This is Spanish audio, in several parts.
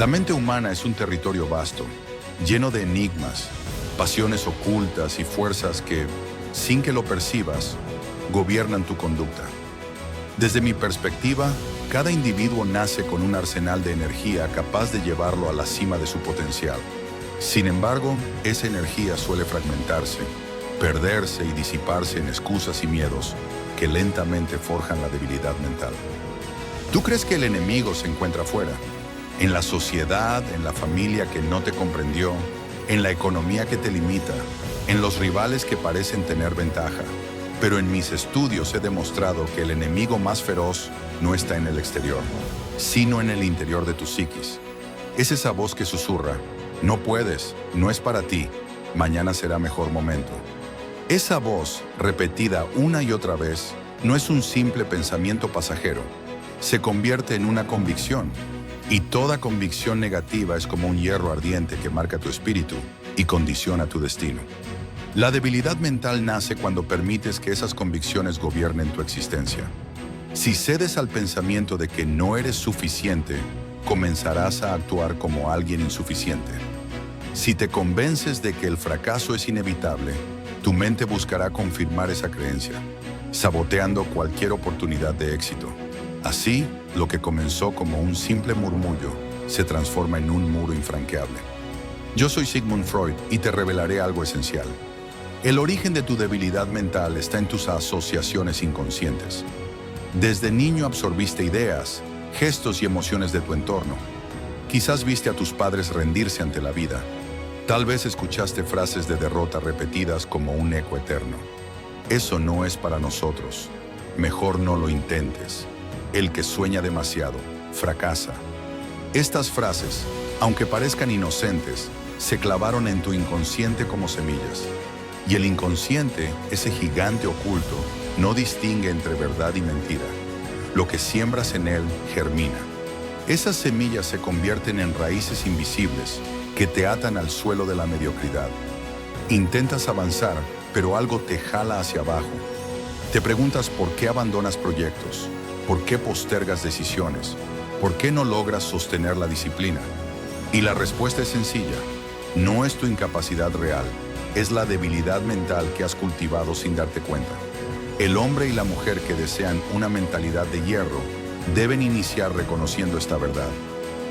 La mente humana es un territorio vasto, lleno de enigmas, pasiones ocultas y fuerzas que, sin que lo percibas, gobiernan tu conducta. Desde mi perspectiva, cada individuo nace con un arsenal de energía capaz de llevarlo a la cima de su potencial. Sin embargo, esa energía suele fragmentarse, perderse y disiparse en excusas y miedos que lentamente forjan la debilidad mental. ¿Tú crees que el enemigo se encuentra afuera? En la sociedad, en la familia que no te comprendió, en la economía que te limita, en los rivales que parecen tener ventaja. Pero en mis estudios he demostrado que el enemigo más feroz no está en el exterior, sino en el interior de tu psiquis. Es esa voz que susurra: no puedes, no es para ti, mañana será mejor momento. Esa voz, repetida una y otra vez, no es un simple pensamiento pasajero. Se convierte en una convicción. Y toda convicción negativa es como un hierro ardiente que marca tu espíritu y condiciona tu destino. La debilidad mental nace cuando permites que esas convicciones gobiernen tu existencia. Si cedes al pensamiento de que no eres suficiente, comenzarás a actuar como alguien insuficiente. Si te convences de que el fracaso es inevitable, tu mente buscará confirmar esa creencia, saboteando cualquier oportunidad de éxito. Así, lo que comenzó como un simple murmullo se transforma en un muro infranqueable. Yo soy Sigmund Freud y te revelaré algo esencial. El origen de tu debilidad mental está en tus asociaciones inconscientes. Desde niño absorbiste ideas, gestos y emociones de tu entorno. Quizás viste a tus padres rendirse ante la vida. Tal vez escuchaste frases de derrota repetidas como un eco eterno. Eso no es para nosotros. Mejor no lo intentes. El que sueña demasiado, fracasa. Estas frases, aunque parezcan inocentes, se clavaron en tu inconsciente como semillas. Y el inconsciente, ese gigante oculto, no distingue entre verdad y mentira. Lo que siembras en él germina. Esas semillas se convierten en raíces invisibles que te atan al suelo de la mediocridad. Intentas avanzar, pero algo te jala hacia abajo. Te preguntas por qué abandonas proyectos, por qué postergas decisiones, por qué no logras sostener la disciplina. Y la respuesta es sencilla: no es tu incapacidad real, es la debilidad mental que has cultivado sin darte cuenta. El hombre y la mujer que desean una mentalidad de hierro deben iniciar reconociendo esta verdad.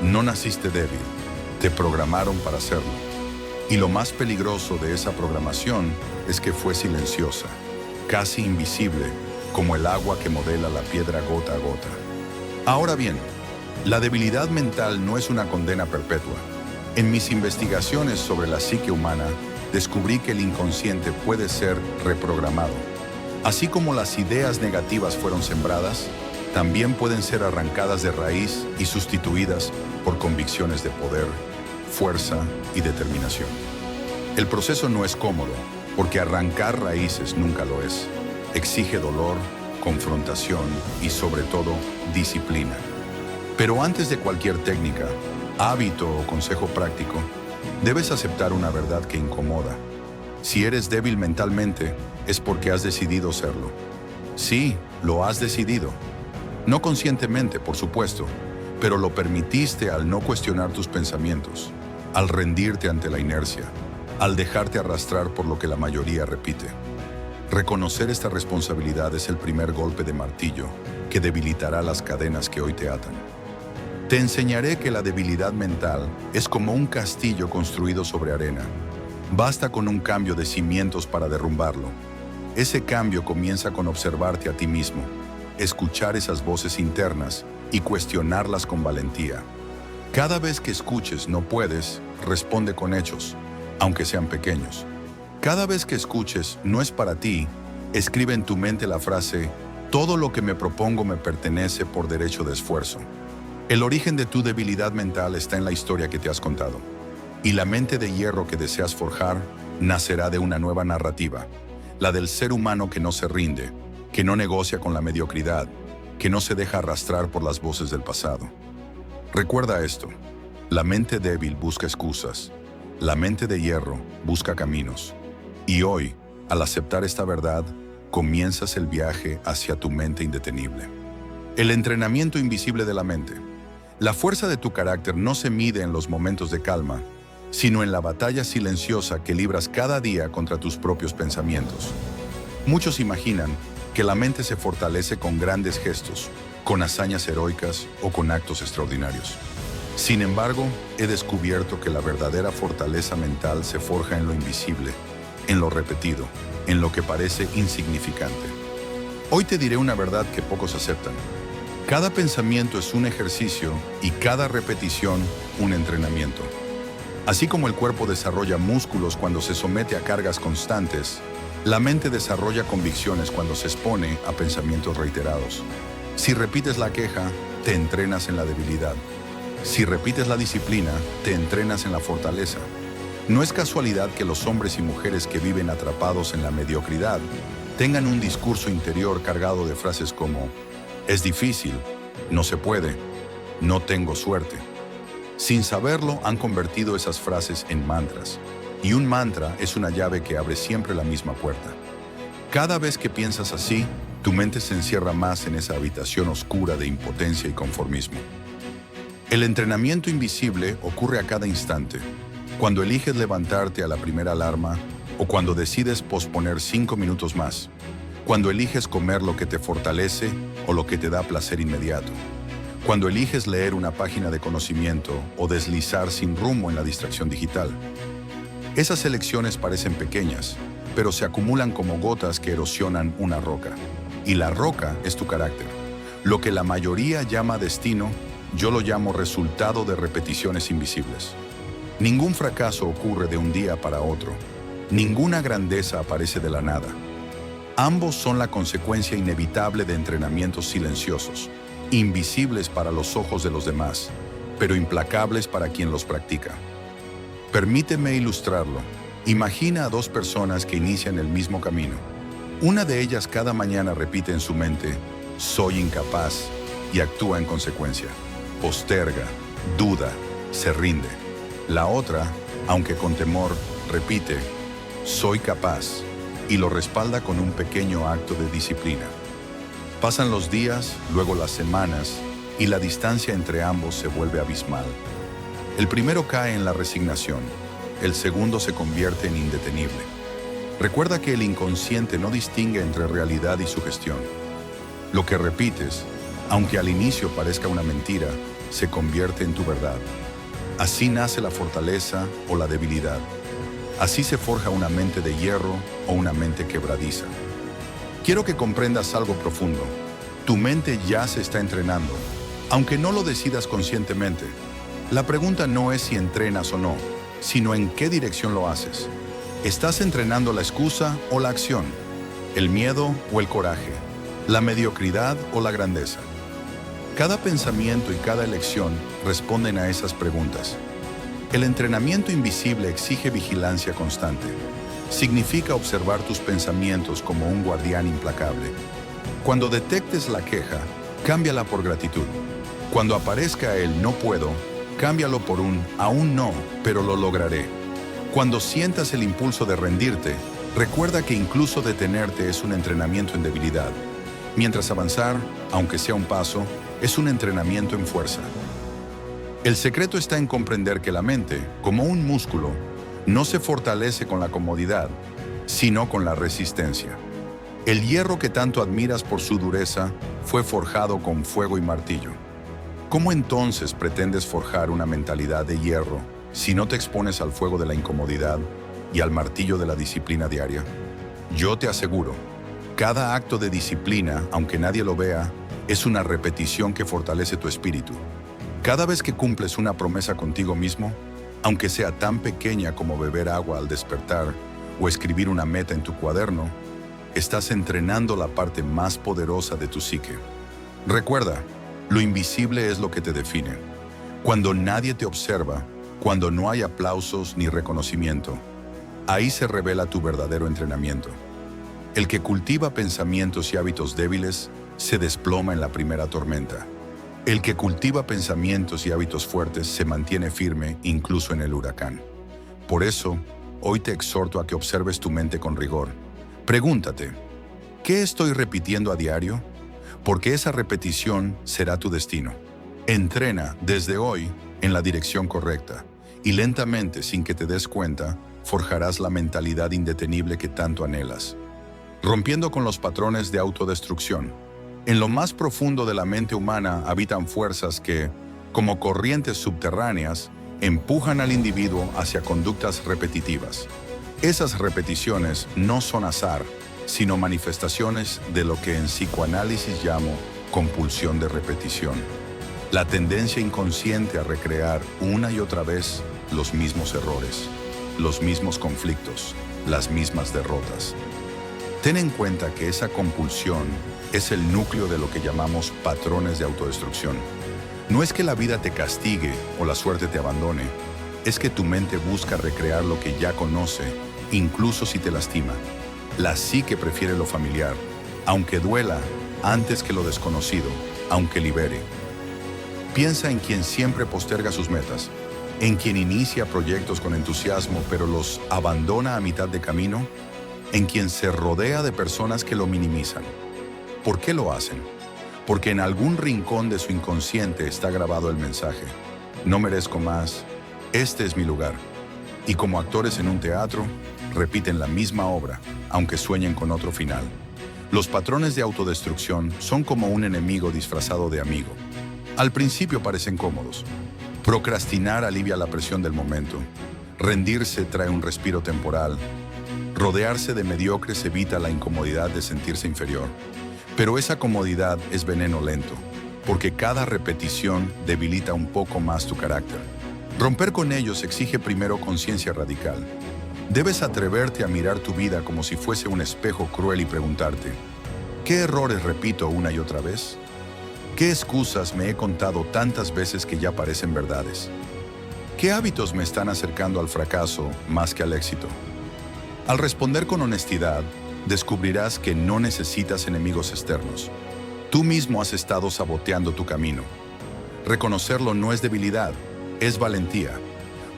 No naciste débil, te programaron para hacerlo. Y lo más peligroso de esa programación es que fue silenciosa, casi invisible, como el agua que modela la piedra gota a gota. Ahora bien, la debilidad mental no es una condena perpetua. En mis investigaciones sobre la psique humana, descubrí que el inconsciente puede ser reprogramado. Así como las ideas negativas fueron sembradas, también pueden ser arrancadas de raíz y sustituidas por convicciones de poder, fuerza y determinación. El proceso no es cómodo, porque arrancar raíces nunca lo es. Exige dolor, confrontación y, sobre todo, disciplina. Pero antes de cualquier técnica, hábito o consejo práctico, debes aceptar una verdad que incomoda. Si eres débil mentalmente, es porque has decidido serlo. Sí, lo has decidido. No conscientemente, por supuesto, pero lo permitiste al no cuestionar tus pensamientos, al rendirte ante la inercia, al dejarte arrastrar por lo que la mayoría repite. Reconocer esta responsabilidad es el primer golpe de martillo que debilitará las cadenas que hoy te atan. Te enseñaré que la debilidad mental es como un castillo construido sobre arena. Basta con un cambio de cimientos para derrumbarlo. Ese cambio comienza con observarte a ti mismo, escuchar esas voces internas y cuestionarlas con valentía. Cada vez que escuches "no puedes", responde con hechos, aunque sean pequeños. Cada vez que escuches "no es para ti", escribe en tu mente la frase "todo lo que me propongo me pertenece por derecho de esfuerzo". El origen de tu debilidad mental está en la historia que te has contado. Y la mente de hierro que deseas forjar nacerá de una nueva narrativa, la del ser humano que no se rinde, que no negocia con la mediocridad, que no se deja arrastrar por las voces del pasado. Recuerda esto: la mente débil busca excusas, la mente de hierro busca caminos. Y hoy, al aceptar esta verdad, comienzas el viaje hacia tu mente indetenible. El entrenamiento invisible de la mente. La fuerza de tu carácter no se mide en los momentos de calma, sino en la batalla silenciosa que libras cada día contra tus propios pensamientos. Muchos imaginan que la mente se fortalece con grandes gestos, con hazañas heroicas o con actos extraordinarios. Sin embargo, he descubierto que la verdadera fortaleza mental se forja en lo invisible, en lo repetido, en lo que parece insignificante. Hoy te diré una verdad que pocos aceptan. Cada pensamiento es un ejercicio y cada repetición un entrenamiento. Así como el cuerpo desarrolla músculos cuando se somete a cargas constantes, la mente desarrolla convicciones cuando se expone a pensamientos reiterados. Si repites la queja, te entrenas en la debilidad. Si repites la disciplina, te entrenas en la fortaleza. No es casualidad que los hombres y mujeres que viven atrapados en la mediocridad tengan un discurso interior cargado de frases como «es difícil», «no se puede», «no tengo suerte». Sin saberlo, han convertido esas frases en mantras. Y un mantra es una llave que abre siempre la misma puerta. Cada vez que piensas así, tu mente se encierra más en esa habitación oscura de impotencia y conformismo. El entrenamiento invisible ocurre a cada instante. Cuando eliges levantarte a la primera alarma o cuando decides posponer 5 minutos más. Cuando eliges comer lo que te fortalece o lo que te da placer inmediato. Cuando eliges leer una página de conocimiento o deslizar sin rumbo en la distracción digital. Esas elecciones parecen pequeñas, pero se acumulan como gotas que erosionan una roca. Y la roca es tu carácter. Lo que la mayoría llama destino, yo lo llamo resultado de repeticiones invisibles. Ningún fracaso ocurre de un día para otro. Ninguna grandeza aparece de la nada. Ambos son la consecuencia inevitable de entrenamientos silenciosos, invisibles para los ojos de los demás, pero implacables para quien los practica. Permíteme ilustrarlo. Imagina a 2 personas que inician el mismo camino. Una de ellas cada mañana repite en su mente, «soy incapaz», y actúa en consecuencia. Posterga, duda, se rinde. La otra, aunque con temor, repite, «soy capaz», y lo respalda con un pequeño acto de disciplina. Pasan los días, luego las semanas, y la distancia entre ambos se vuelve abismal. El primero cae en la resignación, el segundo se convierte en indetenible. Recuerda que el inconsciente no distingue entre realidad y sugestión. Lo que repites, aunque al inicio parezca una mentira, se convierte en tu verdad. Así nace la fortaleza o la debilidad. Así se forja una mente de hierro o una mente quebradiza. Quiero que comprendas algo profundo. Tu mente ya se está entrenando, aunque no lo decidas conscientemente. La pregunta no es si entrenas o no, sino en qué dirección lo haces. ¿Estás entrenando la excusa o la acción? ¿El miedo o el coraje? ¿La mediocridad o la grandeza? Cada pensamiento y cada elección responden a esas preguntas. El entrenamiento invisible exige vigilancia constante. Significa observar tus pensamientos como un guardián implacable. Cuando detectes la queja, cámbiala por gratitud. Cuando aparezca el «no puedo», cámbialo por un «aún no, pero lo lograré». Cuando sientas el impulso de rendirte, recuerda que incluso detenerte es un entrenamiento en debilidad, mientras avanzar, aunque sea un paso, es un entrenamiento en fuerza. El secreto está en comprender que la mente, como un músculo, no se fortalece con la comodidad, sino con la resistencia. El hierro que tanto admiras por su dureza fue forjado con fuego y martillo. ¿Cómo entonces pretendes forjar una mentalidad de hierro si no te expones al fuego de la incomodidad y al martillo de la disciplina diaria? Yo te aseguro, cada acto de disciplina, aunque nadie lo vea, es una repetición que fortalece tu espíritu. Cada vez que cumples una promesa contigo mismo, aunque sea tan pequeña como beber agua al despertar o escribir una meta en tu cuaderno, estás entrenando la parte más poderosa de tu psique. Recuerda, lo invisible es lo que te define. Cuando nadie te observa, cuando no hay aplausos ni reconocimiento, ahí se revela tu verdadero entrenamiento. El que cultiva pensamientos y hábitos débiles se desploma en la primera tormenta. El que cultiva pensamientos y hábitos fuertes se mantiene firme incluso en el huracán. Por eso, hoy te exhorto a que observes tu mente con rigor. Pregúntate, ¿qué estoy repitiendo a diario? Porque esa repetición será tu destino. Entrena desde hoy en la dirección correcta y lentamente, sin que te des cuenta, forjarás la mentalidad indetenible que tanto anhelas. Rompiendo con los patrones de autodestrucción. En lo más profundo de la mente humana habitan fuerzas que, como corrientes subterráneas, empujan al individuo hacia conductas repetitivas. Esas repeticiones no son azar, sino manifestaciones de lo que en psicoanálisis llamo compulsión de repetición. La tendencia inconsciente a recrear una y otra vez los mismos errores, los mismos conflictos, las mismas derrotas. Ten en cuenta que esa compulsión es el núcleo de lo que llamamos patrones de autodestrucción. No es que la vida te castigue o la suerte te abandone, es que tu mente busca recrear lo que ya conoce, incluso si te lastima. La psique prefiere lo familiar, aunque duela, antes que lo desconocido, aunque libere. Piensa en quien siempre posterga sus metas, en quien inicia proyectos con entusiasmo pero los abandona a mitad de camino, en quien se rodea de personas que lo minimizan. ¿Por qué lo hacen? Porque en algún rincón de su inconsciente está grabado el mensaje: no merezco más, este es mi lugar. Y como actores en un teatro, repiten la misma obra, aunque sueñen con otro final. Los patrones de autodestrucción son como un enemigo disfrazado de amigo. Al principio parecen cómodos. Procrastinar alivia la presión del momento. Rendirse trae un respiro temporal. Rodearse de mediocres evita la incomodidad de sentirse inferior. Pero esa comodidad es veneno lento, porque cada repetición debilita un poco más tu carácter. Romper con ellos exige primero conciencia radical. Debes atreverte a mirar tu vida como si fuese un espejo cruel y preguntarte: ¿qué errores repito una y otra vez? ¿Qué excusas me he contado tantas veces que ya parecen verdades? ¿Qué hábitos me están acercando al fracaso más que al éxito? Al responder con honestidad, descubrirás que no necesitas enemigos externos. Tú mismo has estado saboteando tu camino. Reconocerlo no es debilidad, es valentía,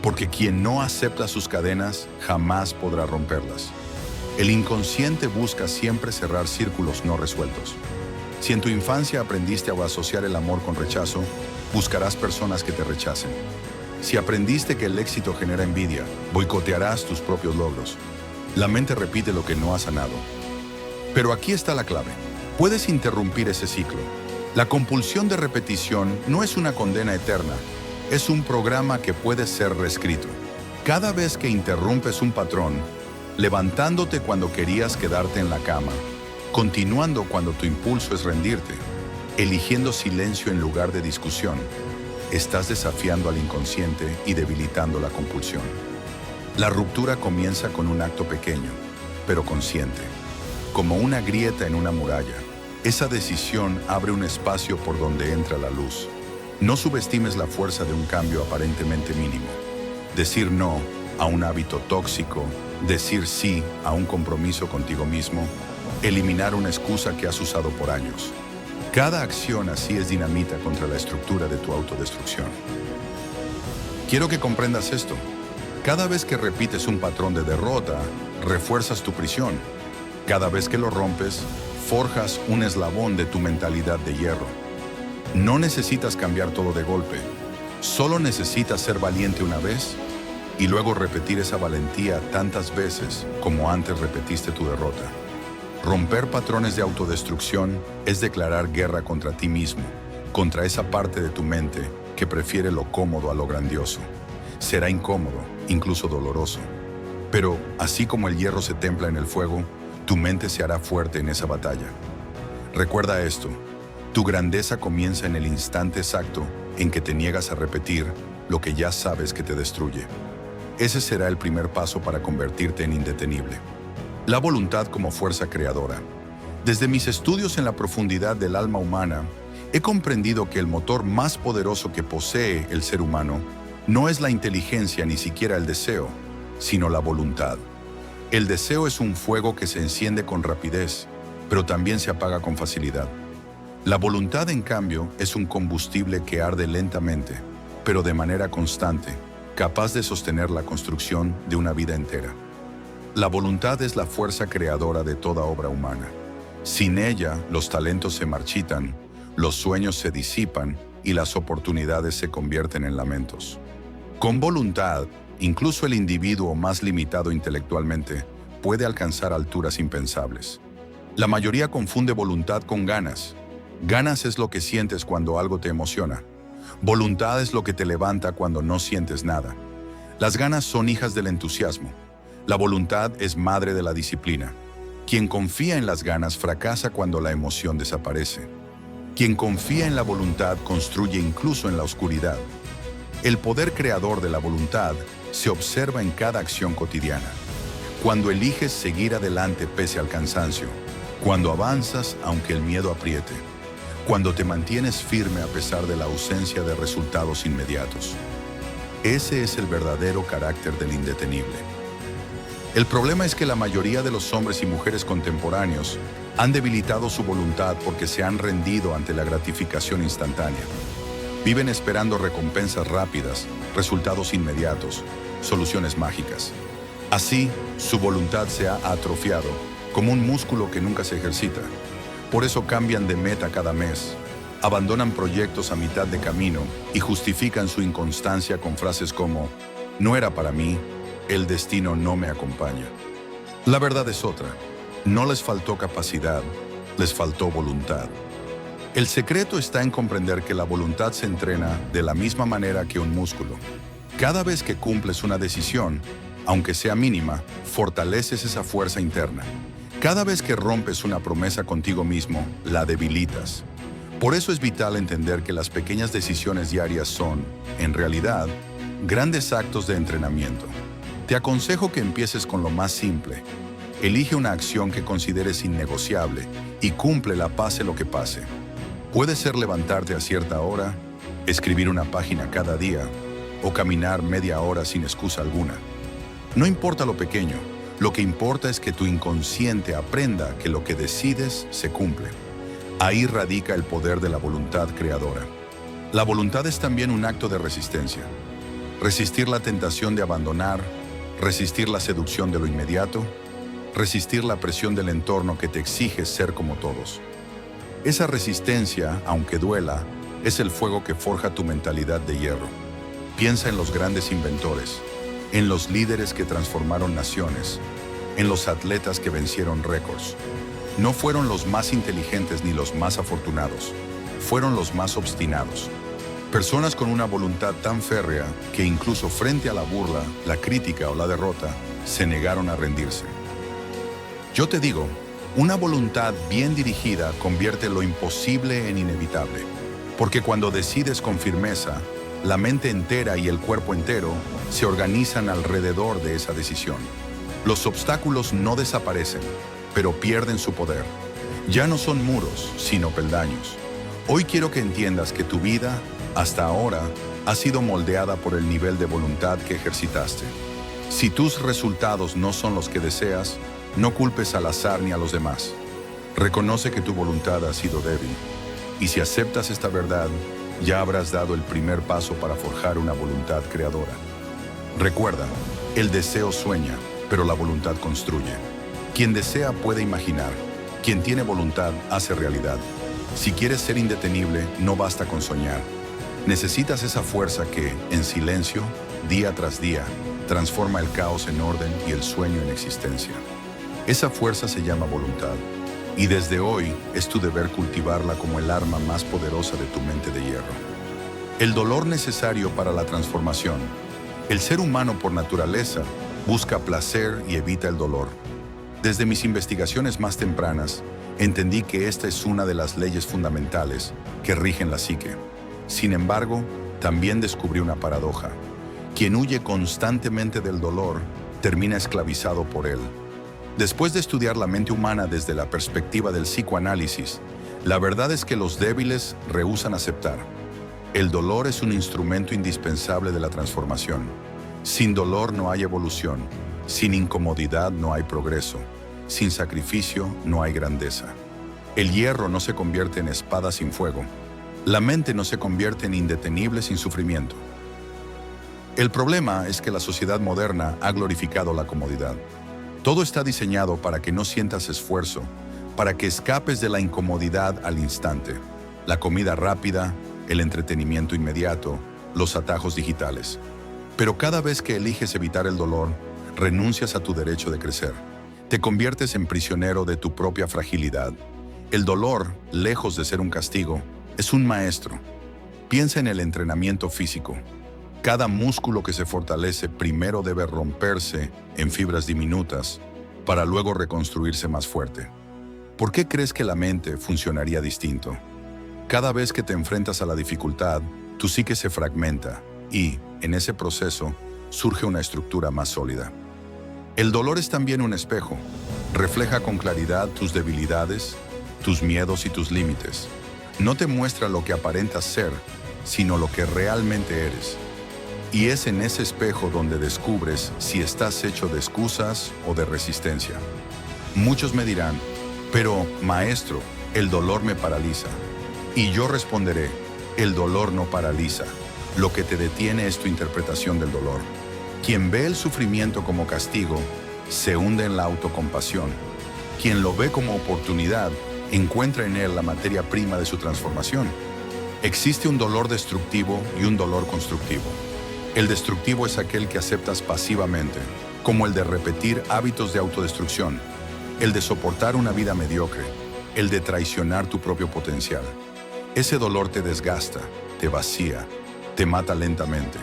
porque quien no acepta sus cadenas jamás podrá romperlas. El inconsciente busca siempre cerrar círculos no resueltos. Si en tu infancia aprendiste a asociar el amor con rechazo, buscarás personas que te rechacen. Si aprendiste que el éxito genera envidia, boicotearás tus propios logros. La mente repite lo que no ha sanado. Pero aquí está la clave. Puedes interrumpir ese ciclo. La compulsión de repetición no es una condena eterna, es un programa que puede ser reescrito. Cada vez que interrumpes un patrón, levantándote cuando querías quedarte en la cama, continuando cuando tu impulso es rendirte, eligiendo silencio en lugar de discusión, estás desafiando al inconsciente y debilitando la compulsión. La ruptura comienza con un acto pequeño, pero consciente. Como una grieta en una muralla, esa decisión abre un espacio por donde entra la luz. No subestimes la fuerza de un cambio aparentemente mínimo. Decir no a un hábito tóxico, decir sí a un compromiso contigo mismo, eliminar una excusa que has usado por años. Cada acción así es dinamita contra la estructura de tu autodestrucción. Quiero que comprendas esto. Cada vez que repites un patrón de derrota, refuerzas tu prisión. Cada vez que lo rompes, forjas un eslabón de tu mentalidad de hierro. No necesitas cambiar todo de golpe. Solo necesitas ser valiente una vez y luego repetir esa valentía tantas veces como antes repetiste tu derrota. Romper patrones de autodestrucción es declarar guerra contra ti mismo, contra esa parte de tu mente que prefiere lo cómodo a lo grandioso. Será incómodo, incluso doloroso. Pero, así como el hierro se templa en el fuego, tu mente se hará fuerte en esa batalla. Recuerda esto, tu grandeza comienza en el instante exacto en que te niegas a repetir lo que ya sabes que te destruye. Ese será el primer paso para convertirte en indetenible. La voluntad como fuerza creadora. Desde mis estudios en la profundidad del alma humana, he comprendido que el motor más poderoso que posee el ser humano no es la inteligencia ni siquiera el deseo, sino la voluntad. El deseo es un fuego que se enciende con rapidez, pero también se apaga con facilidad. La voluntad, en cambio, es un combustible que arde lentamente, pero de manera constante, capaz de sostener la construcción de una vida entera. La voluntad es la fuerza creadora de toda obra humana. Sin ella, los talentos se marchitan, los sueños se disipan y las oportunidades se convierten en lamentos. Con voluntad, incluso el individuo más limitado intelectualmente puede alcanzar alturas impensables. La mayoría confunde voluntad con ganas. Ganas es lo que sientes cuando algo te emociona. Voluntad es lo que te levanta cuando no sientes nada. Las ganas son hijas del entusiasmo. La voluntad es madre de la disciplina. Quien confía en las ganas fracasa cuando la emoción desaparece. Quien confía en la voluntad construye incluso en la oscuridad. El poder creador de la voluntad se observa en cada acción cotidiana. Cuando eliges seguir adelante pese al cansancio. Cuando avanzas aunque el miedo apriete. Cuando te mantienes firme a pesar de la ausencia de resultados inmediatos. Ese es el verdadero carácter del indetenible. El problema es que la mayoría de los hombres y mujeres contemporáneos han debilitado su voluntad porque se han rendido ante la gratificación instantánea. Viven esperando recompensas rápidas, resultados inmediatos, soluciones mágicas. Así, su voluntad se ha atrofiado, como un músculo que nunca se ejercita. Por eso cambian de meta cada mes, abandonan proyectos a mitad de camino y justifican su inconstancia con frases como «No era para mí, el destino no me acompaña». La verdad es otra. No les faltó capacidad, les faltó voluntad. El secreto está en comprender que la voluntad se entrena de la misma manera que un músculo. Cada vez que cumples una decisión, aunque sea mínima, fortaleces esa fuerza interna. Cada vez que rompes una promesa contigo mismo, la debilitas. Por eso es vital entender que las pequeñas decisiones diarias son, en realidad, grandes actos de entrenamiento. Te aconsejo que empieces con lo más simple. Elige una acción que consideres innegociable y cúmplela pase lo que pase. Puede ser levantarte a cierta hora, escribir una página cada día o caminar media hora sin excusa alguna. No importa lo pequeño, lo que importa es que tu inconsciente aprenda que lo que decides se cumple. Ahí radica el poder de la voluntad creadora. La voluntad es también un acto de resistencia. Resistir la tentación de abandonar, resistir la seducción de lo inmediato, resistir la presión del entorno que te exige ser como todos. Esa resistencia, aunque duela, es el fuego que forja tu mentalidad de hierro. Piensa en los grandes inventores, en los líderes que transformaron naciones, en los atletas que vencieron récords. No fueron los más inteligentes ni los más afortunados, fueron los más obstinados. Personas con una voluntad tan férrea que incluso frente a la burla, la crítica o la derrota, se negaron a rendirse. Yo te digo, una voluntad bien dirigida convierte lo imposible en inevitable, porque cuando decides con firmeza, la mente entera y el cuerpo entero se organizan alrededor de esa decisión. Los obstáculos no desaparecen, pero pierden su poder. Ya no son muros, sino peldaños. Hoy quiero que entiendas que tu vida, hasta ahora, ha sido moldeada por el nivel de voluntad que ejercitaste. Si tus resultados no son los que deseas, no culpes al azar ni a los demás. Reconoce que tu voluntad ha sido débil. Y si aceptas esta verdad, ya habrás dado el primer paso para forjar una voluntad creadora. Recuerda, el deseo sueña, pero la voluntad construye. Quien desea puede imaginar. Quien tiene voluntad hace realidad. Si quieres ser indetenible, no basta con soñar. Necesitas esa fuerza que, en silencio, día tras día, transforma el caos en orden y el sueño en existencia. Esa fuerza se llama voluntad. Y desde hoy es tu deber cultivarla como el arma más poderosa de tu mente de hierro. El dolor necesario para la transformación. El ser humano por naturaleza busca placer y evita el dolor. Desde mis investigaciones más tempranas, entendí que esta es una de las leyes fundamentales que rigen la psique. Sin embargo, también descubrí una paradoja. Quien huye constantemente del dolor termina esclavizado por él. Después de estudiar la mente humana desde la perspectiva del psicoanálisis, la verdad es que los débiles rehúsan aceptar. El dolor es un instrumento indispensable de la transformación. Sin dolor no hay evolución, sin incomodidad no hay progreso, sin sacrificio no hay grandeza. El hierro no se convierte en espada sin fuego. La mente no se convierte en indetenible sin sufrimiento. El problema es que la sociedad moderna ha glorificado la comodidad. Todo está diseñado para que no sientas esfuerzo, para que escapes de la incomodidad al instante. La comida rápida, el entretenimiento inmediato, los atajos digitales. Pero cada vez que eliges evitar el dolor, renuncias a tu derecho de crecer. Te conviertes en prisionero de tu propia fragilidad. El dolor, lejos de ser un castigo, es un maestro. Piensa en el entrenamiento físico. Cada músculo que se fortalece primero debe romperse en fibras diminutas para luego reconstruirse más fuerte. ¿Por qué crees que la mente funcionaría distinto? Cada vez que te enfrentas a la dificultad, tu psique se fragmenta y, en ese proceso, surge una estructura más sólida. El dolor es también un espejo. Refleja con claridad tus debilidades, tus miedos y tus límites. No te muestra lo que aparentas ser, sino lo que realmente eres. Y es en ese espejo donde descubres si estás hecho de excusas o de resistencia. Muchos me dirán, pero, maestro, el dolor me paraliza. Y yo responderé, el dolor no paraliza. Lo que te detiene es tu interpretación del dolor. Quien ve el sufrimiento como castigo, se hunde en la autocompasión. Quien lo ve como oportunidad, encuentra en él la materia prima de su transformación. Existe un dolor destructivo y un dolor constructivo. El destructivo es aquel que aceptas pasivamente, como el de repetir hábitos de autodestrucción, el de soportar una vida mediocre, el de traicionar tu propio potencial. Ese dolor te desgasta, te vacía, te mata lentamente.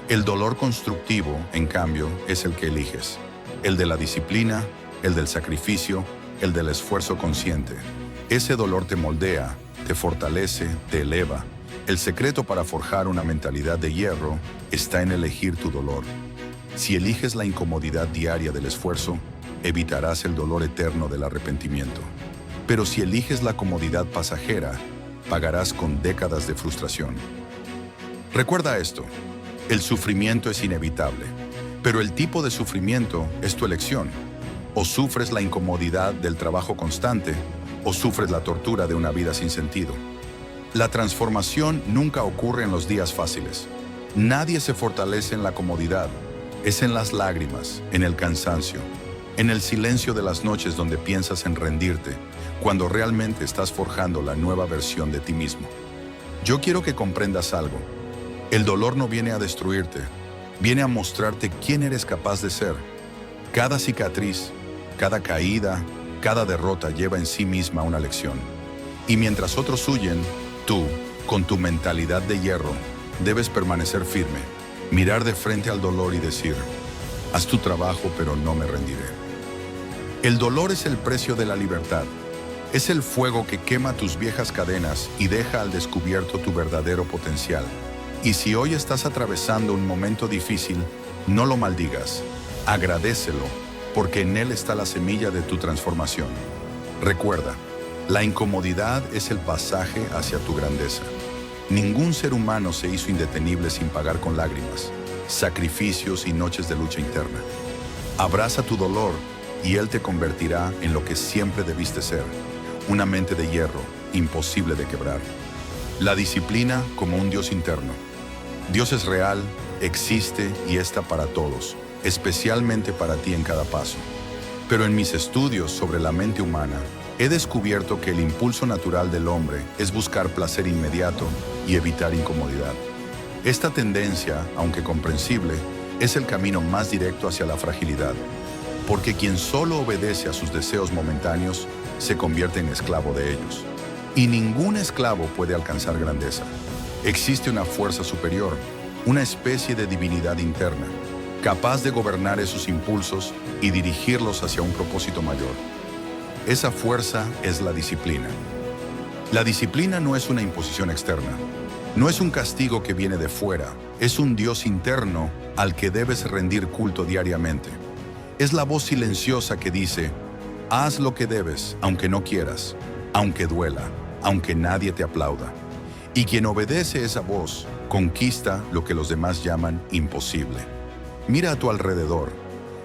El dolor constructivo, en cambio, es el que eliges. El de la disciplina, el del sacrificio, el del esfuerzo consciente. Ese dolor te moldea, te fortalece, te eleva. El secreto para forjar una mentalidad de hierro está en elegir tu dolor. Si eliges la incomodidad diaria del esfuerzo, evitarás el dolor eterno del arrepentimiento. Pero si eliges la comodidad pasajera, pagarás con décadas de frustración. Recuerda esto, el sufrimiento es inevitable, pero el tipo de sufrimiento es tu elección. O sufres la incomodidad del trabajo constante, o sufres la tortura de una vida sin sentido. La transformación nunca ocurre en los días fáciles. Nadie se fortalece en la comodidad, es en las lágrimas, en el cansancio, en el silencio de las noches donde piensas en rendirte, cuando realmente estás forjando la nueva versión de ti mismo. Yo quiero que comprendas algo. El dolor no viene a destruirte, viene a mostrarte quién eres capaz de ser. Cada cicatriz, cada caída, cada derrota lleva en sí misma una lección. Y mientras otros huyen, tú, con tu mentalidad de hierro, debes permanecer firme, mirar de frente al dolor y decir, haz tu trabajo pero no me rendiré. El dolor es el precio de la libertad. Es el fuego que quema tus viejas cadenas y deja al descubierto tu verdadero potencial. Y si hoy estás atravesando un momento difícil, no lo maldigas, agradécelo, porque en él está la semilla de tu transformación. Recuerda, la incomodidad es el pasaje hacia tu grandeza. Ningún ser humano se hizo indetenible sin pagar con lágrimas, sacrificios y noches de lucha interna. Abraza tu dolor y él te convertirá en lo que siempre debiste ser, una mente de hierro, imposible de quebrar. La disciplina como un Dios interno. Dios es real, existe y está para todos, especialmente para ti en cada paso. Pero en mis estudios sobre la mente humana, he descubierto que el impulso natural del hombre es buscar placer inmediato y evitar incomodidad. Esta tendencia, aunque comprensible, es el camino más directo hacia la fragilidad, porque quien solo obedece a sus deseos momentáneos se convierte en esclavo de ellos. Y ningún esclavo puede alcanzar grandeza. Existe una fuerza superior, una especie de divinidad interna, capaz de gobernar esos impulsos y dirigirlos hacia un propósito mayor. Esa fuerza es la disciplina. La disciplina no es una imposición externa, no es un castigo que viene de fuera, es un Dios interno al que debes rendir culto diariamente. Es la voz silenciosa que dice, haz lo que debes, aunque no quieras, aunque duela, aunque nadie te aplauda. Y quien obedece esa voz, conquista lo que los demás llaman imposible. Mira a tu alrededor.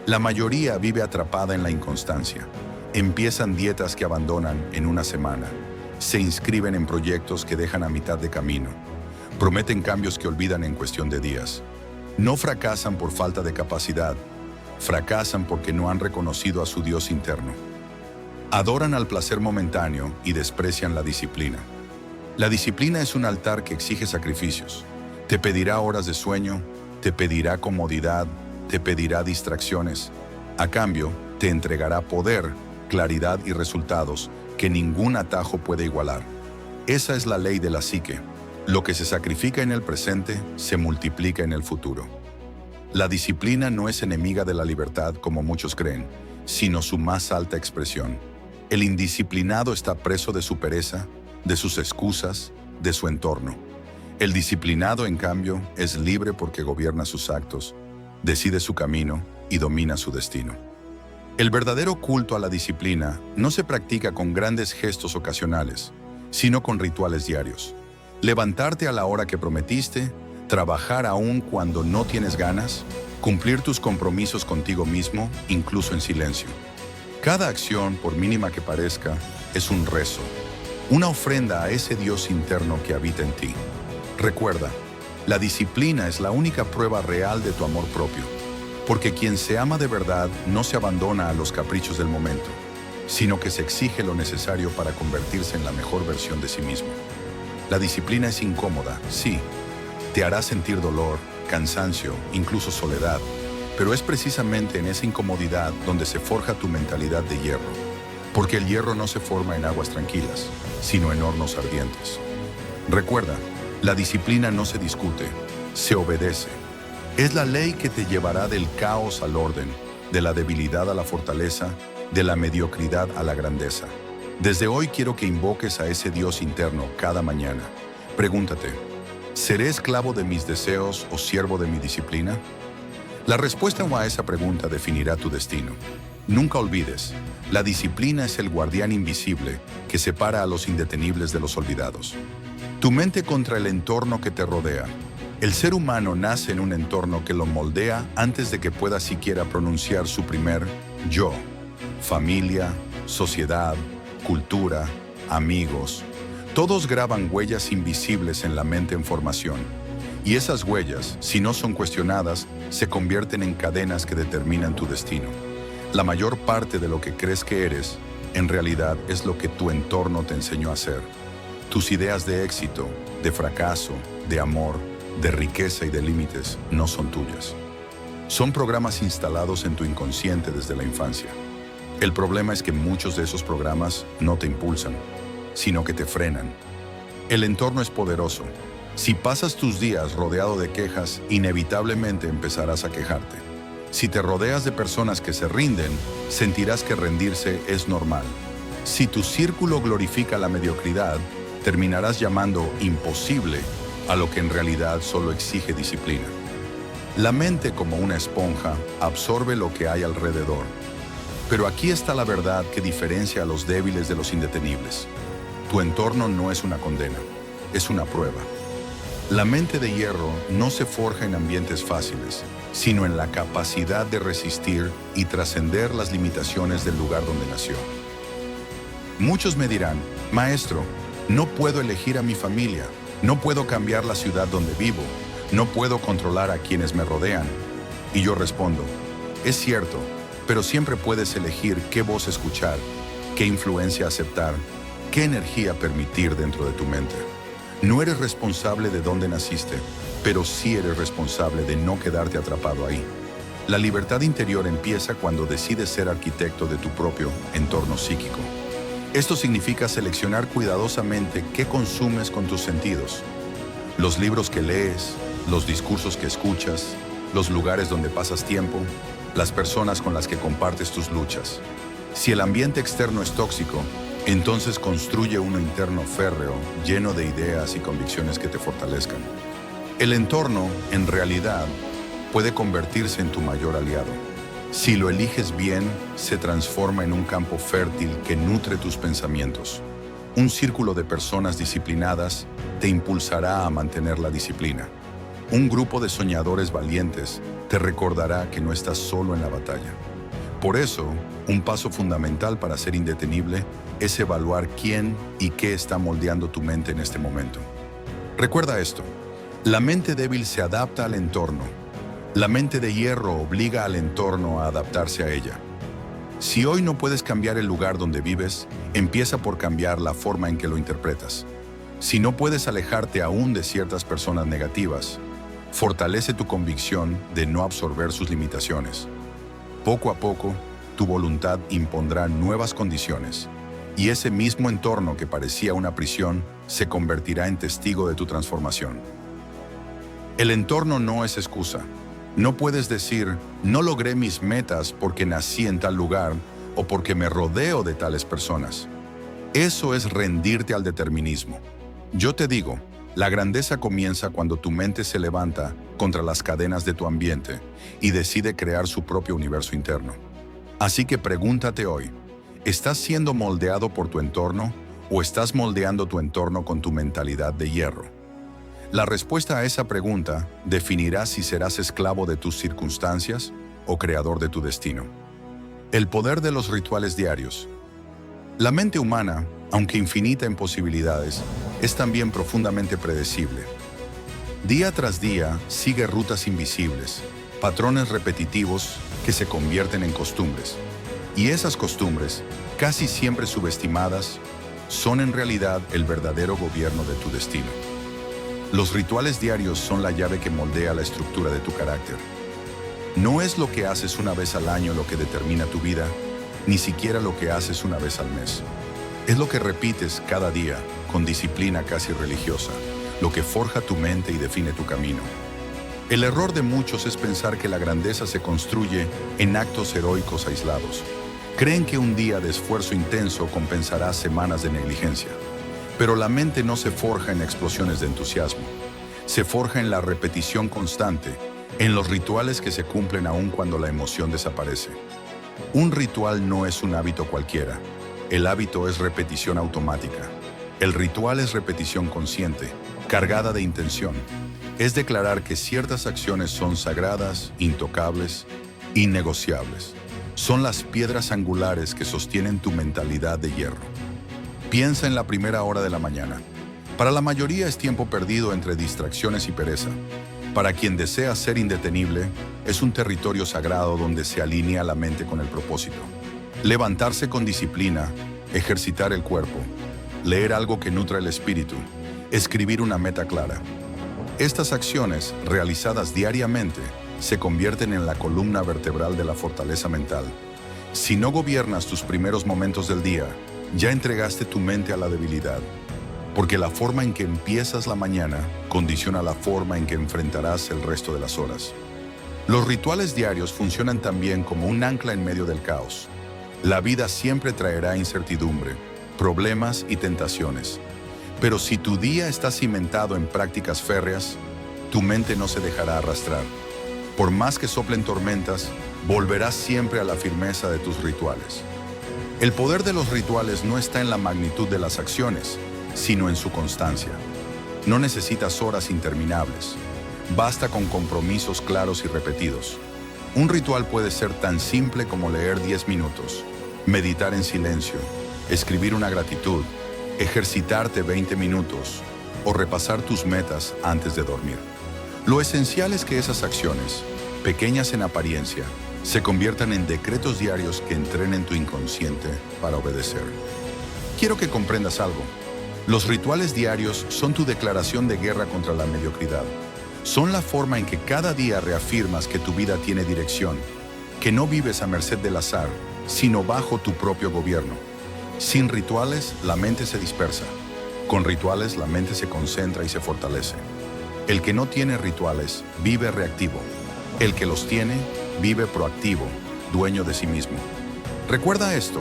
La mayoría vive atrapada en la inconstancia. Empiezan dietas que abandonan en una semana. Se inscriben en proyectos que dejan a mitad de camino. Prometen cambios que olvidan en cuestión de días. No fracasan por falta de capacidad. Fracasan porque no han reconocido a su Dios interno. Adoran al placer momentáneo y desprecian la disciplina. La disciplina es un altar que exige sacrificios. Te pedirá horas de sueño, te pedirá comodidad, te pedirá distracciones. A cambio, te entregará poder, claridad y resultados que ningún atajo puede igualar. Esa es la ley de la psique. Lo que se sacrifica en el presente se multiplica en el futuro. La disciplina no es enemiga de la libertad como muchos creen, sino su más alta expresión. El indisciplinado está preso de su pereza, de sus excusas, de su entorno. El disciplinado, en cambio, es libre porque gobierna sus actos, decide su camino y domina su destino. El verdadero culto a la disciplina no se practica con grandes gestos ocasionales, sino con rituales diarios. Levantarte a la hora que prometiste, trabajar aún cuando no tienes ganas, cumplir tus compromisos contigo mismo, incluso en silencio. Cada acción, por mínima que parezca, es un rezo, una ofrenda a ese Dios interno que habita en ti. Recuerda, la disciplina es la única prueba real de tu amor propio, porque quien se ama de verdad no se abandona a los caprichos del momento, sino que se exige lo necesario para convertirse en la mejor versión de sí mismo. La disciplina es incómoda, sí. Te hará sentir dolor, cansancio, incluso soledad, pero es precisamente en esa incomodidad donde se forja tu mentalidad de hierro, porque el hierro no se forma en aguas tranquilas, sino en hornos ardientes. Recuerda, la disciplina no se discute, se obedece. Es la ley que te llevará del caos al orden, de la debilidad a la fortaleza, de la mediocridad a la grandeza. Desde hoy quiero que invoques a ese Dios interno cada mañana. Pregúntate, ¿seré esclavo de mis deseos o siervo de mi disciplina? La respuesta a esa pregunta definirá tu destino. Nunca olvides, la disciplina es el guardián invisible que separa a los indetenibles de los olvidados. Tu mente contra el entorno que te rodea. El ser humano nace en un entorno que lo moldea antes de que pueda siquiera pronunciar su primer yo. Familia, sociedad, cultura, amigos, todos graban huellas invisibles en la mente en formación. Y esas huellas, si no son cuestionadas, se convierten en cadenas que determinan tu destino. La mayor parte de lo que crees que eres, en realidad es lo que tu entorno te enseñó a ser. Tus ideas de éxito, de fracaso, de amor, de riqueza y de límites no son tuyas. Son programas instalados en tu inconsciente desde la infancia. El problema es que muchos de esos programas no te impulsan, sino que te frenan. El entorno es poderoso. Si pasas tus días rodeado de quejas, inevitablemente empezarás a quejarte. Si te rodeas de personas que se rinden, sentirás que rendirse es normal. Si tu círculo glorifica la mediocridad, terminarás llamando imposible a lo que en realidad solo exige disciplina. La mente, como una esponja, absorbe lo que hay alrededor. Pero aquí está la verdad que diferencia a los débiles de los indetenibles. Tu entorno no es una condena, es una prueba. La mente de hierro no se forja en ambientes fáciles, sino en la capacidad de resistir y trascender las limitaciones del lugar donde nació. Muchos me dirán, maestro, no puedo elegir a mi familia, no puedo cambiar la ciudad donde vivo, no puedo controlar a quienes me rodean. Y yo respondo, es cierto, pero siempre puedes elegir qué voz escuchar, qué influencia aceptar, qué energía permitir dentro de tu mente. No eres responsable de dónde naciste, pero sí eres responsable de no quedarte atrapado ahí. La libertad interior empieza cuando decides ser arquitecto de tu propio entorno psíquico. Esto significa seleccionar cuidadosamente qué consumes con tus sentidos. Los libros que lees, los discursos que escuchas, los lugares donde pasas tiempo, las personas con las que compartes tus luchas. Si el ambiente externo es tóxico, entonces construye uno interno férreo, lleno de ideas y convicciones que te fortalezcan. El entorno, en realidad, puede convertirse en tu mayor aliado. Si lo eliges bien, se transforma en un campo fértil que nutre tus pensamientos. Un círculo de personas disciplinadas te impulsará a mantener la disciplina. Un grupo de soñadores valientes te recordará que no estás solo en la batalla. Por eso, un paso fundamental para ser indetenible es evaluar quién y qué está moldeando tu mente en este momento. Recuerda esto, la mente débil se adapta al entorno. La mente de hierro obliga al entorno a adaptarse a ella. Si hoy no puedes cambiar el lugar donde vives, empieza por cambiar la forma en que lo interpretas. Si no puedes alejarte aún de ciertas personas negativas, fortalece tu convicción de no absorber sus limitaciones. Poco a poco, tu voluntad impondrá nuevas condiciones, y ese mismo entorno que parecía una prisión se convertirá en testigo de tu transformación. El entorno no es excusa. No puedes decir, no logré mis metas porque nací en tal lugar o porque me rodeo de tales personas. Eso es rendirte al determinismo. Yo te digo, la grandeza comienza cuando tu mente se levanta contra las cadenas de tu ambiente y decide crear su propio universo interno. Así que pregúntate hoy, ¿estás siendo moldeado por tu entorno o estás moldeando tu entorno con tu mentalidad de hierro? La respuesta a esa pregunta definirá si serás esclavo de tus circunstancias o creador de tu destino. El poder de los rituales diarios. La mente humana, aunque infinita en posibilidades, es también profundamente predecible. Día tras día sigue rutas invisibles, patrones repetitivos que se convierten en costumbres. Y esas costumbres, casi siempre subestimadas, son en realidad el verdadero gobierno de tu destino. Los rituales diarios son la llave que moldea la estructura de tu carácter. No es lo que haces una vez al año lo que determina tu vida, ni siquiera lo que haces una vez al mes. Es lo que repites cada día, con disciplina casi religiosa, lo que forja tu mente y define tu camino. El error de muchos es pensar que la grandeza se construye en actos heroicos aislados. Creen que un día de esfuerzo intenso compensará semanas de negligencia. Pero la mente no se forja en explosiones de entusiasmo. Se forja en la repetición constante, en los rituales que se cumplen aún cuando la emoción desaparece. Un ritual no es un hábito cualquiera. El hábito es repetición automática. El ritual es repetición consciente, cargada de intención. Es declarar que ciertas acciones son sagradas, intocables, innegociables. Son las piedras angulares que sostienen tu mentalidad de hierro. Piensa en la primera hora de la mañana. Para la mayoría es tiempo perdido entre distracciones y pereza. Para quien desea ser indetenible, es un territorio sagrado donde se alinea la mente con el propósito. Levantarse con disciplina, ejercitar el cuerpo, leer algo que nutra el espíritu, escribir una meta clara. Estas acciones, realizadas diariamente, se convierten en la columna vertebral de la fortaleza mental. Si no gobiernas tus primeros momentos del día, ya entregaste tu mente a la debilidad, porque la forma en que empiezas la mañana condiciona la forma en que enfrentarás el resto de las horas. Los rituales diarios funcionan también como un ancla en medio del caos. La vida siempre traerá incertidumbre, problemas y tentaciones. Pero si tu día está cimentado en prácticas férreas, tu mente no se dejará arrastrar. Por más que soplen tormentas, volverás siempre a la firmeza de tus rituales. El poder de los rituales no está en la magnitud de las acciones, sino en su constancia. No necesitas horas interminables. Basta con compromisos claros y repetidos. Un ritual puede ser tan simple como leer 10 minutos, meditar en silencio, escribir una gratitud, ejercitarte 20 minutos o repasar tus metas antes de dormir. Lo esencial es que esas acciones, pequeñas en apariencia, se conviertan en decretos diarios que entrenen tu inconsciente para obedecer. Quiero que comprendas algo. Los rituales diarios son tu declaración de guerra contra la mediocridad. Son la forma en que cada día reafirmas que tu vida tiene dirección, que no vives a merced del azar, sino bajo tu propio gobierno. Sin rituales, la mente se dispersa. Con rituales, la mente se concentra y se fortalece. El que no tiene rituales vive reactivo. El que los tiene vive proactivo, dueño de sí mismo. Recuerda esto,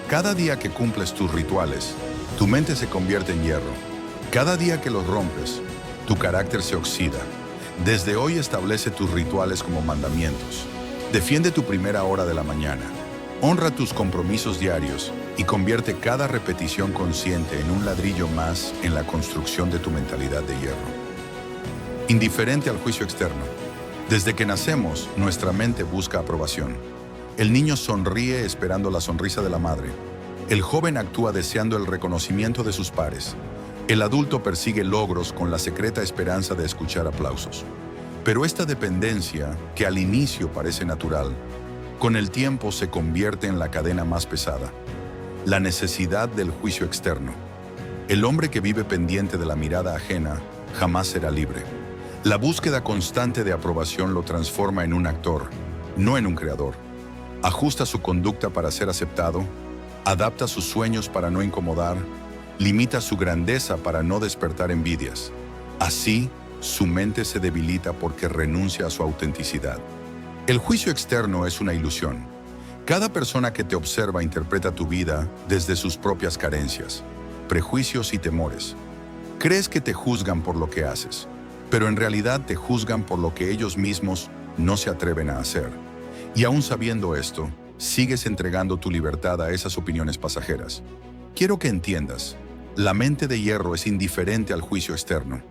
cada día que cumples tus rituales, tu mente se convierte en hierro. Cada día que los rompes, tu carácter se oxida. Desde hoy establece tus rituales como mandamientos. Defiende tu primera hora de la mañana. Honra tus compromisos diarios y convierte cada repetición consciente en un ladrillo más en la construcción de tu mentalidad de hierro. Indiferente al juicio externo. Desde que nacemos, nuestra mente busca aprobación. El niño sonríe esperando la sonrisa de la madre. El joven actúa deseando el reconocimiento de sus pares. El adulto persigue logros con la secreta esperanza de escuchar aplausos. Pero esta dependencia, que al inicio parece natural, con el tiempo se convierte en la cadena más pesada, la necesidad del juicio externo. El hombre que vive pendiente de la mirada ajena jamás será libre. La búsqueda constante de aprobación lo transforma en un actor, no en un creador. Ajusta su conducta para ser aceptado, adapta sus sueños para no incomodar, limita su grandeza para no despertar envidias. Así, su mente se debilita porque renuncia a su autenticidad. El juicio externo es una ilusión. Cada persona que te observa interpreta tu vida desde sus propias carencias, prejuicios y temores. Crees que te juzgan por lo que haces, pero en realidad te juzgan por lo que ellos mismos no se atreven a hacer. Y aún sabiendo esto, sigues entregando tu libertad a esas opiniones pasajeras. Quiero que entiendas, la mente de hierro es indiferente al juicio externo.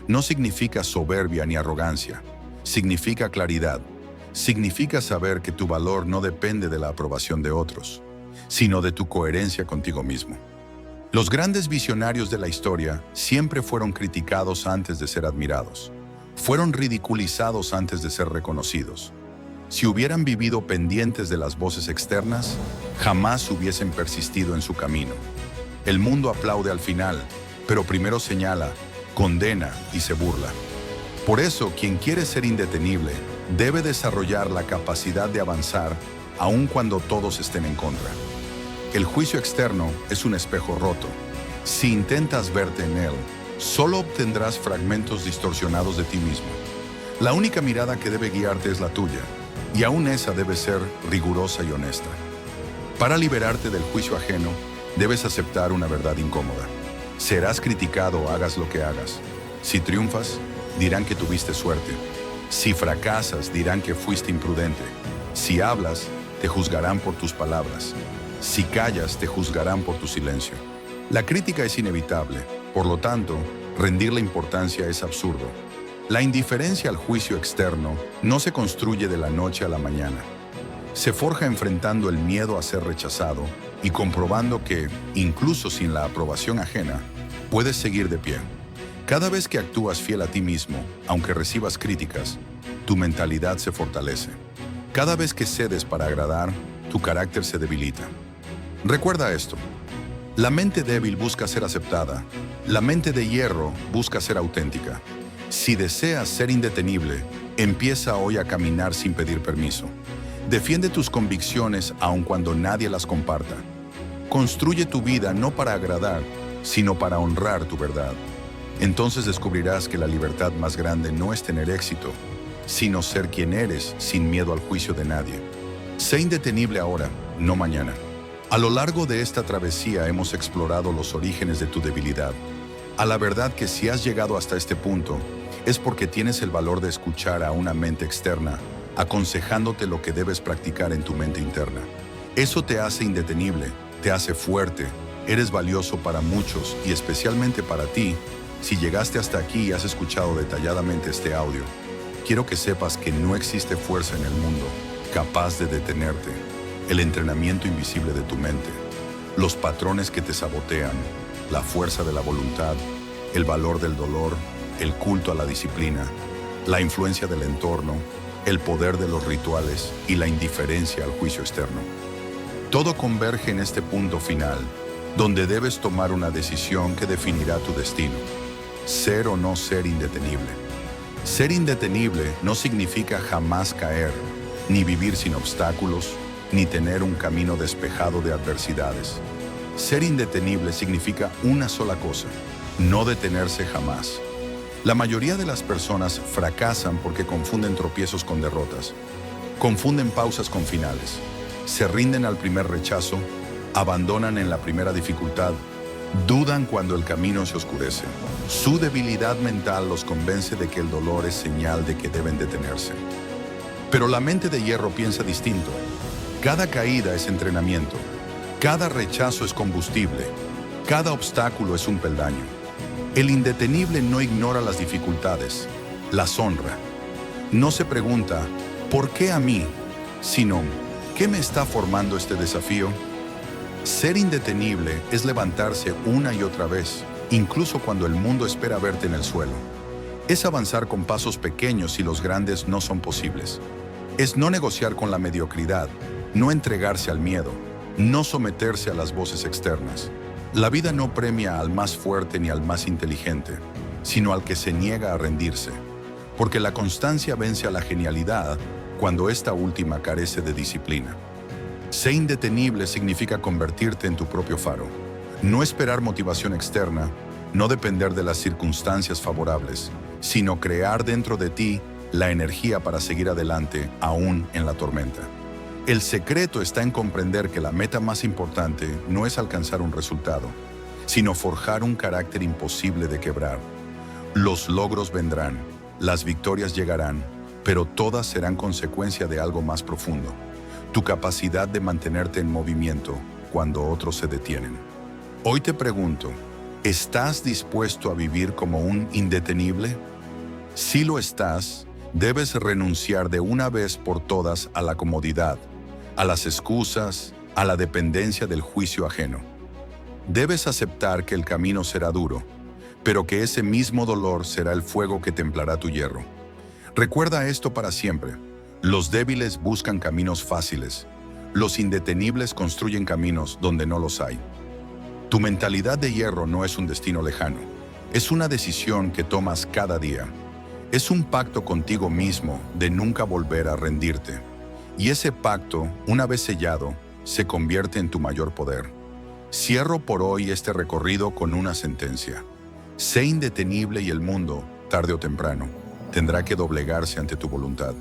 No significa soberbia ni arrogancia, significa claridad. Significa saber que tu valor no depende de la aprobación de otros, sino de tu coherencia contigo mismo. Los grandes visionarios de la historia siempre fueron criticados antes de ser admirados. Fueron ridiculizados antes de ser reconocidos. Si hubieran vivido pendientes de las voces externas, jamás hubiesen persistido en su camino. El mundo aplaude al final, pero primero señala, condena y se burla. Por eso, quien quiere ser indetenible debe desarrollar la capacidad de avanzar aun cuando todos estén en contra. El juicio externo es un espejo roto. Si intentas verte en él, solo obtendrás fragmentos distorsionados de ti mismo. La única mirada que debe guiarte es la tuya, y aún esa debe ser rigurosa y honesta. Para liberarte del juicio ajeno, debes aceptar una verdad incómoda. Serás criticado hagas lo que hagas. Si triunfas, dirán que tuviste suerte. Si fracasas, dirán que fuiste imprudente. Si hablas, te juzgarán por tus palabras. Si callas, te juzgarán por tu silencio. La crítica es inevitable, por lo tanto, rendirle importancia es absurdo. La indiferencia al juicio externo no se construye de la noche a la mañana. Se forja enfrentando el miedo a ser rechazado y comprobando que, incluso sin la aprobación ajena, puedes seguir de pie. Cada vez que actúas fiel a ti mismo, aunque recibas críticas, tu mentalidad se fortalece. Cada vez que cedes para agradar, tu carácter se debilita. Recuerda esto. La mente débil busca ser aceptada. La mente de hierro busca ser auténtica. Si deseas ser indetenible, empieza hoy a caminar sin pedir permiso. Defiende tus convicciones aun cuando nadie las comparta. Construye tu vida no para agradar, sino para honrar tu verdad. Entonces descubrirás que la libertad más grande no es tener éxito, sino ser quien eres sin miedo al juicio de nadie. Sé indetenible ahora, no mañana. A lo largo de esta travesía hemos explorado los orígenes de tu debilidad. A la verdad que si has llegado hasta este punto, es porque tienes el valor de escuchar a una mente externa, aconsejándote lo que debes practicar en tu mente interna. Eso te hace indetenible, te hace fuerte, eres valioso para muchos y especialmente para ti. Si llegaste hasta aquí y has escuchado detalladamente este audio, quiero que sepas que no existe fuerza en el mundo capaz de detenerte. El entrenamiento invisible de tu mente, los patrones que te sabotean, la fuerza de la voluntad, el valor del dolor, el culto a la disciplina, la influencia del entorno, el poder de los rituales y la indiferencia al juicio externo. Todo converge en este punto final, donde debes tomar una decisión que definirá tu destino. Ser o no ser indetenible. Ser indetenible no significa jamás caer, ni vivir sin obstáculos, ni tener un camino despejado de adversidades. Ser indetenible significa una sola cosa: no detenerse jamás. La mayoría de las personas fracasan porque confunden tropiezos con derrotas, confunden pausas con finales, se rinden al primer rechazo, abandonan en la primera dificultad, dudan cuando el camino se oscurece. Su debilidad mental los convence de que el dolor es señal de que deben detenerse. Pero la mente de hierro piensa distinto. Cada caída es entrenamiento, cada rechazo es combustible, cada obstáculo es un peldaño. El indetenible no ignora las dificultades, las honra. No se pregunta, ¿por qué a mí?, sino, ¿qué me está formando este desafío? Ser indetenible es levantarse una y otra vez, incluso cuando el mundo espera verte en el suelo. Es avanzar con pasos pequeños si los grandes no son posibles. Es no negociar con la mediocridad, no entregarse al miedo, no someterse a las voces externas. La vida no premia al más fuerte ni al más inteligente, sino al que se niega a rendirse, porque la constancia vence a la genialidad cuando esta última carece de disciplina. Sé indetenible significa convertirte en tu propio faro. No esperar motivación externa, no depender de las circunstancias favorables, sino crear dentro de ti la energía para seguir adelante aún en la tormenta. El secreto está en comprender que la meta más importante no es alcanzar un resultado, sino forjar un carácter imposible de quebrar. Los logros vendrán, las victorias llegarán, pero todas serán consecuencia de algo más profundo: tu capacidad de mantenerte en movimiento cuando otros se detienen. Hoy te pregunto, ¿estás dispuesto a vivir como un indetenible? Si lo estás, debes renunciar de una vez por todas a la comodidad, a las excusas, a la dependencia del juicio ajeno. Debes aceptar que el camino será duro, pero que ese mismo dolor será el fuego que templará tu hierro. Recuerda esto para siempre: los débiles buscan caminos fáciles, los indetenibles construyen caminos donde no los hay. Tu mentalidad de hierro no es un destino lejano, es una decisión que tomas cada día. Es un pacto contigo mismo de nunca volver a rendirte. Y ese pacto, una vez sellado, se convierte en tu mayor poder. Cierro por hoy este recorrido con una sentencia: sé indetenible y el mundo, tarde o temprano, tendrá que doblegarse ante tu voluntad.